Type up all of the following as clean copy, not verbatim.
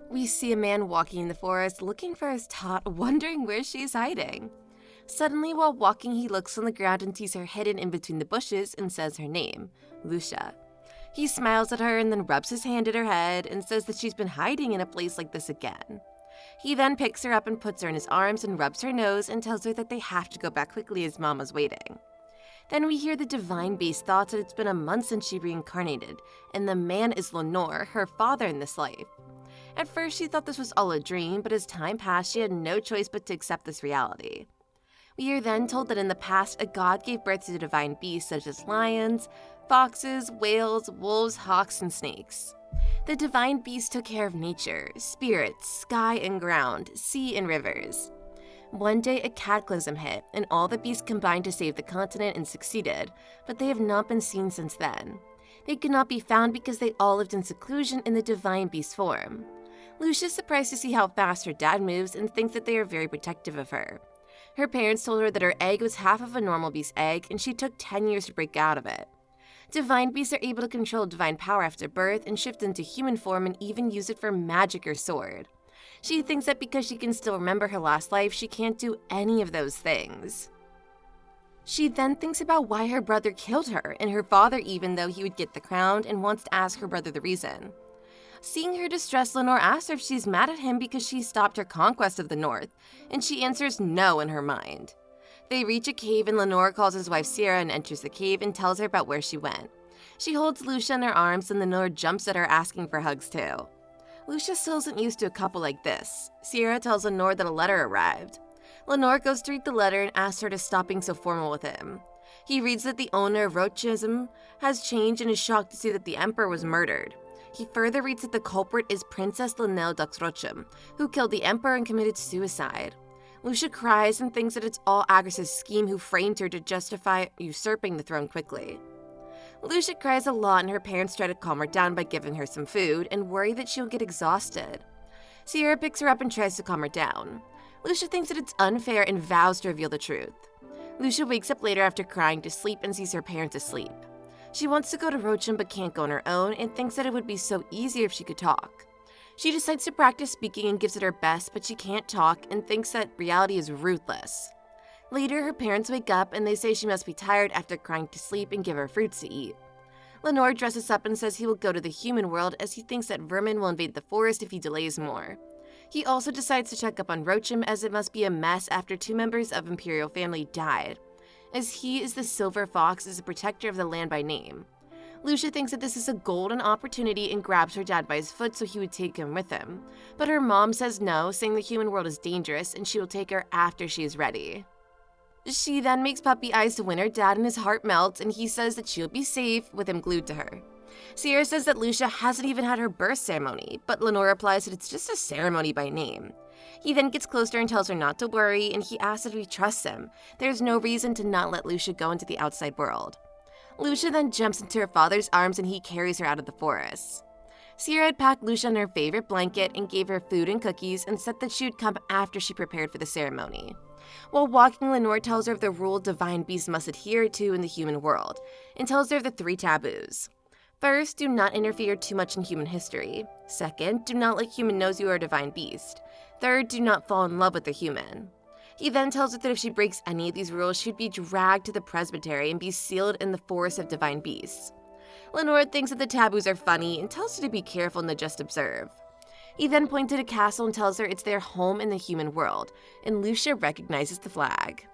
We see a man walking in the forest looking for his tot, wondering where she's hiding. Suddenly, while walking, he looks on the ground and sees her hidden in between the bushes and says her name, Lucia. He smiles at her and then rubs his hand at her head and says that she's been hiding in a place like this again. He then picks her up and puts her in his arms and rubs her nose and tells her that they have to go back quickly as Mama's waiting. Then we hear the divine beast thoughts that it's been a month since she reincarnated, and the man is Lenore, her father in this life. At first, she thought this was all a dream, but as time passed, she had no choice but to accept this reality. We are then told that in the past, a god gave birth to divine beasts such as lions, foxes, whales, wolves, hawks, and snakes. The divine beast took care of nature, spirits, sky and ground, sea and rivers. One day, a cataclysm hit, and all the beasts combined to save the continent and succeeded, but they have not been seen since then. They could not be found because they all lived in seclusion in the divine beast form. Lucia is surprised to see how fast her dad moves and thinks that they are very protective of her. Her parents told her that her egg was half of a normal beast's egg, and she took 10 years to break out of it. Divine beasts are able to control divine power after birth and shift into human form and even use it for magic or sword. She thinks that because she can still remember her last life, she can't do any of those things. She then thinks about why her brother killed her and her father, even though he would get the crown, and wants to ask her brother the reason. Seeing her distress, Lenore asks her if she's mad at him because she stopped her conquest of the North, and she answers no in her mind. They reach a cave and Lenore calls his wife Sierra and enters the cave and tells her about where she went. She holds Lucia in her arms and Lenore jumps at her asking for hugs too. Lucia still isn't used to a couple like this. Sierra tells Lenore that a letter arrived. Lenore goes to read the letter and asks her to stop being so formal with him. He reads that the owner of Rochism has changed and is shocked to see that the emperor was murdered. He further reads that the culprit is Princess Linnell Duxrochim, who killed the emperor and committed suicide. Lucia cries and thinks that it's all Agris's scheme who framed her to justify usurping the throne quickly. Lucia cries a lot and her parents try to calm her down by giving her some food and worry that she'll get exhausted. Sierra picks her up and tries to calm her down. Lucia thinks that it's unfair and vows to reveal the truth. Lucia wakes up later after crying to sleep and sees her parents asleep. She wants to go to Rochim but can't go on her own and thinks that it would be so easier if she could talk. She decides to practice speaking and gives it her best, but she can't talk and thinks that reality is ruthless. Later, her parents wake up and they say she must be tired after crying to sleep and give her fruits to eat. Lenore dresses up and says he will go to the human world as he thinks that vermin will invade the forest if he delays more. He also decides to check up on Rochim as it must be a mess after 2 members of Imperial family died, as he is the Silver Fox as a protector of the land by name. Lucia thinks that this is a golden opportunity and grabs her dad by his foot so he would take him with him. But her mom says no, saying the human world is dangerous and she will take her after she is ready. She then makes puppy eyes to win her dad and his heart melts and he says that she'll be safe with him glued to her. Sierra says that Lucia hasn't even had her birth ceremony, but Lenore replies that it's just a ceremony by name. He then gets closer and tells her not to worry and he asks if he trusts him. There's no reason to not let Lucia go into the outside world. Lucia then jumps into her father's arms and he carries her out of the forest. Sierra had packed Lucia in her favorite blanket and gave her food and cookies and said that she would come after she prepared for the ceremony. While walking, Lenore tells her of the rule divine beasts must adhere to in the human world, and tells her of the 3 taboos. First, do not interfere too much in human history. Second, do not let human knows you are a divine beast. Third, do not fall in love with a human. He then tells her that if she breaks any of these rules, she'd be dragged to the presbytery and be sealed in the forest of divine beasts. Lenore thinks that the taboos are funny and tells her to be careful and to just observe. He then points to a castle and tells her it's their home in the human world, and Lucia recognizes the flag.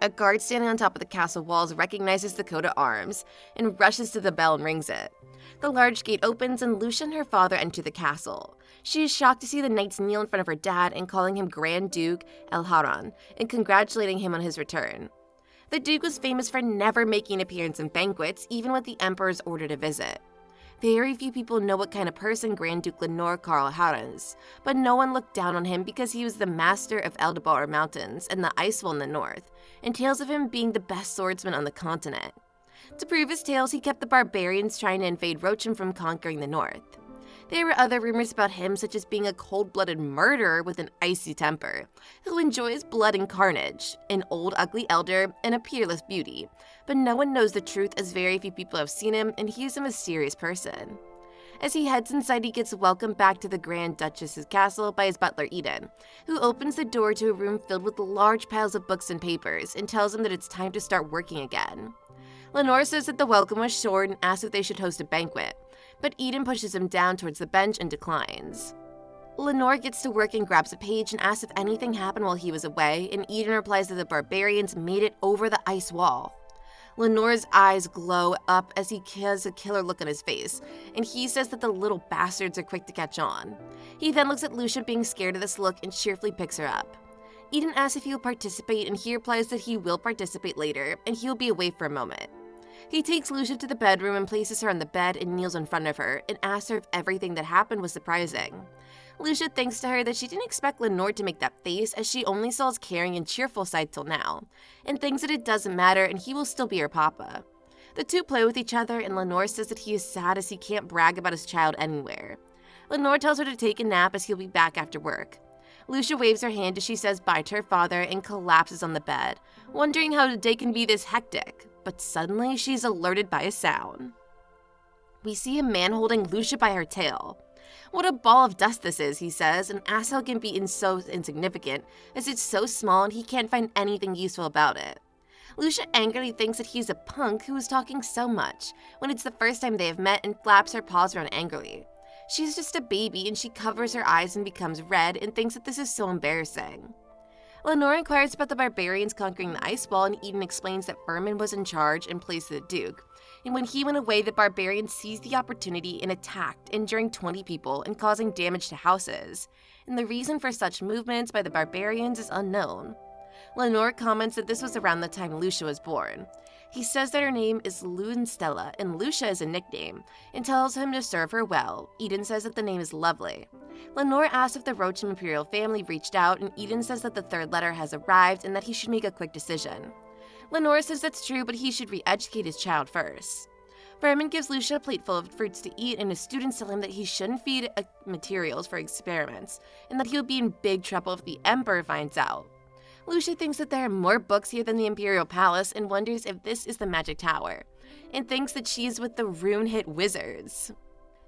A guard standing on top of the castle walls recognizes the coat of arms and rushes to the bell and rings it. The large gate opens and Lucia and her father enter the castle. She is shocked to see the knights kneel in front of her dad and calling him Grand Duke El-Haran and congratulating him on his return. The Duke was famous for never making an appearance in banquets, even with the Emperor's order to visit. Very few people know what kind of person Grand Duke Lenore Carl Haran is, but no one looked down on him because he was the master of Eldabar Mountains and the Icewall in the north, and tales of him being the best swordsman on the continent. To prove his tales, he kept the barbarians trying to invade Rochim from conquering the north. There were other rumors about him, such as being a cold-blooded murderer with an icy temper, who enjoys blood and carnage, an old ugly elder, and a peerless beauty, but no one knows the truth as very few people have seen him and he is a mysterious person. As he heads inside, he gets welcomed back to the Grand Duchess's castle by his butler Eden, who opens the door to a room filled with large piles of books and papers and tells him that it's time to start working again. Lenore says that the welcome was short and asks if they should host a banquet, but Eden pushes him down towards the bench and declines. Lenore gets to work and grabs a page and asks if anything happened while he was away, and Eden replies that the barbarians made it over the ice wall. Lenore's eyes glow up as he has a killer look on his face, and he says that the little bastards are quick to catch on. He then looks at Lucia being scared of this look and cheerfully picks her up. Eden asks if he will participate, and he replies that he will participate later, and he'll be away for a moment. He takes Lucia to the bedroom and places her on the bed and kneels in front of her and asks her if everything that happened was surprising. Lucia thinks to her that she didn't expect Lenore to make that face, as she only saw his caring and cheerful side till now, and thinks that it doesn't matter and he will still be her papa. The two play with each other, and Lenore says that he is sad as he can't brag about his child anywhere. Lenore tells her to take a nap as he'll be back after work. Lucia waves her hand as she says bye to her father and collapses on the bed, wondering how the day can be this hectic, but suddenly she's alerted by a sound. We see a man holding Lucia by her tail. "What a ball of dust this is," he says, and asks how it can be so insignificant, as it's so small and he can't find anything useful about it. Lucia angrily thinks that he's a punk who is talking so much, when it's the first time they have met, and flaps her paws around angrily. She's just a baby, and she covers her eyes and becomes red and thinks that this is so embarrassing. Lenore inquires about the barbarians conquering the ice wall, and Eden explains that Vermin was in charge in place of the Duke, and when he went away, the barbarians seized the opportunity and attacked, injuring 20 people and causing damage to houses, and the reason for such movements by the barbarians is unknown. Lenore comments that this was around the time Lucia was born. He says that her name is Lunstella, and Lucia is a nickname, and tells him to serve her well. Eden says that the name is lovely. Lenore asks if the Roacham imperial family reached out, and Eden says that the third letter has arrived and that he should make a quick decision. Lenore says that's true, but he should re-educate his child first. Vermin gives Lucia a plate full of fruits to eat, and his students tell him that he shouldn't feed materials for experiments, and that he'll be in big trouble if the Emperor finds out. Lucia thinks that there are more books here than the Imperial Palace and wonders if this is the Magic Tower, and thinks that she is with the rune-hit wizards.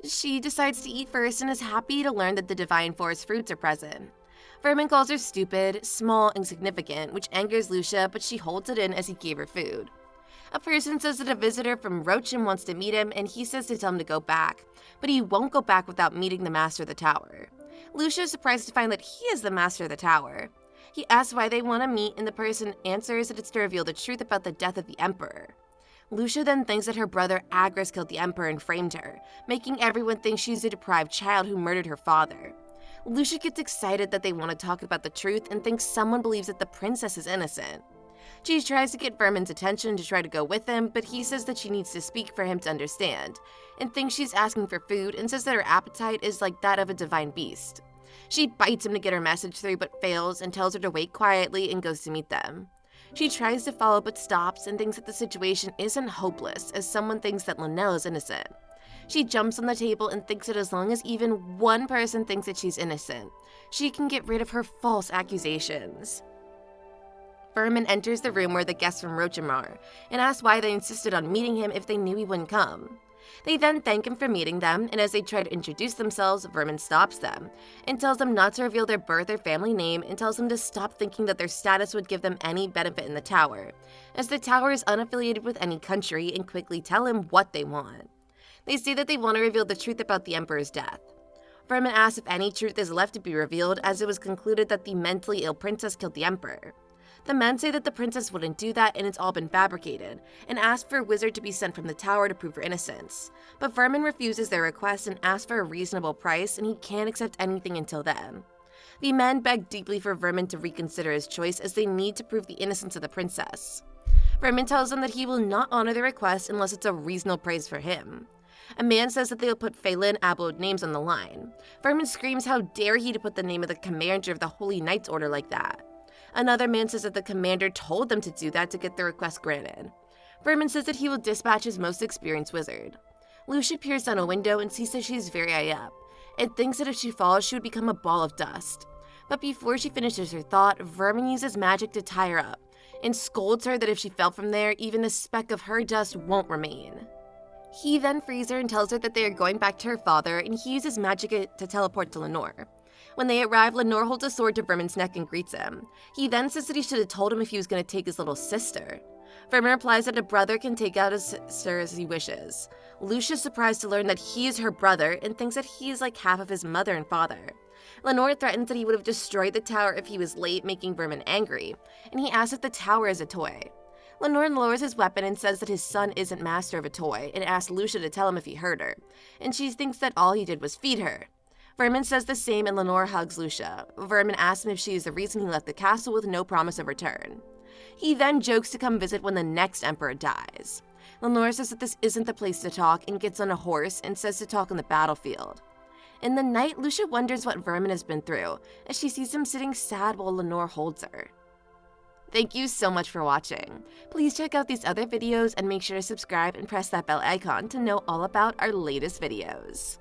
She decides to eat first and is happy to learn that the Divine Forest fruits are present. Vermin calls her stupid, small, insignificant, which angers Lucia, but she holds it in as he gave her food. A person says that a visitor from Roacham wants to meet him, and he says to tell him to go back, but he won't go back without meeting the Master of the Tower. Lucia is surprised to find that he is the Master of the Tower. He asks why they want to meet, and the person answers that it's to reveal the truth about the death of the Emperor. Lucia then thinks that her brother Agris killed the Emperor and framed her, making everyone think she's a deprived child who murdered her father. Lucia gets excited that they want to talk about the truth and thinks someone believes that the princess is innocent. She tries to get Vermin's attention to try to go with him, but he says that she needs to speak for him to understand, and thinks she's asking for food and says that her appetite is like that of a divine beast. She bites him to get her message through but fails and tells her to wait quietly and goes to meet them. She tries to follow but stops and thinks that the situation isn't hopeless, as someone thinks that Linnell is innocent. She jumps on the table and thinks that as long as even one person thinks that she's innocent, she can get rid of her false accusations. Vermin enters the room where the guests from Roacham are and asks why they insisted on meeting him if they knew he wouldn't come. They then thank him for meeting them, and as they try to introduce themselves, Vermin stops them and tells them not to reveal their birth or family name, and tells them to stop thinking that their status would give them any benefit in the tower, as the tower is unaffiliated with any country, and quickly tell him what they want. They say that they want to reveal the truth about the Emperor's death. Vermin asks if any truth is left to be revealed, as it was concluded that the mentally ill princess killed the Emperor. The men say that the princess wouldn't do that and it's all been fabricated, and ask for a wizard to be sent from the tower to prove her innocence. But Vermin refuses their request and asks for a reasonable price, and he can't accept anything until then. The men beg deeply for Vermin to reconsider his choice, as they need to prove the innocence of the princess. Vermin tells them that he will not honor the request unless it's a reasonable price for him. A man says that they will put Phelan and Abelard names on the line. Vermin screams how dare he to put the name of the commander of the Holy Knights Order like that. Another man says that the commander told them to do that to get the request granted. Vermin says that he will dispatch his most experienced wizard. Lucia peers down a window and sees that she is very high up, and thinks that if she falls, she would become a ball of dust. But before she finishes her thought, Vermin uses magic to tie her up, and scolds her that if she fell from there, even a speck of her dust won't remain. He then frees her and tells her that they are going back to her father, and he uses magic to teleport to Lenore. When they arrive, Lenore holds a sword to Vermin's neck and greets him. He then says that he should have told him if he was going to take his little sister. Vermin replies that a brother can take out his sister as he wishes. Lucia's surprised to learn that he is her brother and thinks that he is like half of his mother and father. Lenore threatens that he would have destroyed the tower if he was late, making Vermin angry, and he asks if the tower is a toy. Lenore lowers his weapon and says that his son isn't master of a toy, and asks Lucia to tell him if he hurt her, and she thinks that all he did was feed her. Vermin says the same and Lenore hugs Lucia. Vermin asks him if she is the reason he left the castle with no promise of return. He then jokes to come visit when the next emperor dies. Lenore says that this isn't the place to talk and gets on a horse and says to talk on the battlefield. In the night, Lucia wonders what Vermin has been through, as she sees him sitting sad while Lenore holds her. Thank you so much for watching. Please check out these other videos and make sure to subscribe and press that bell icon to know all about our latest videos.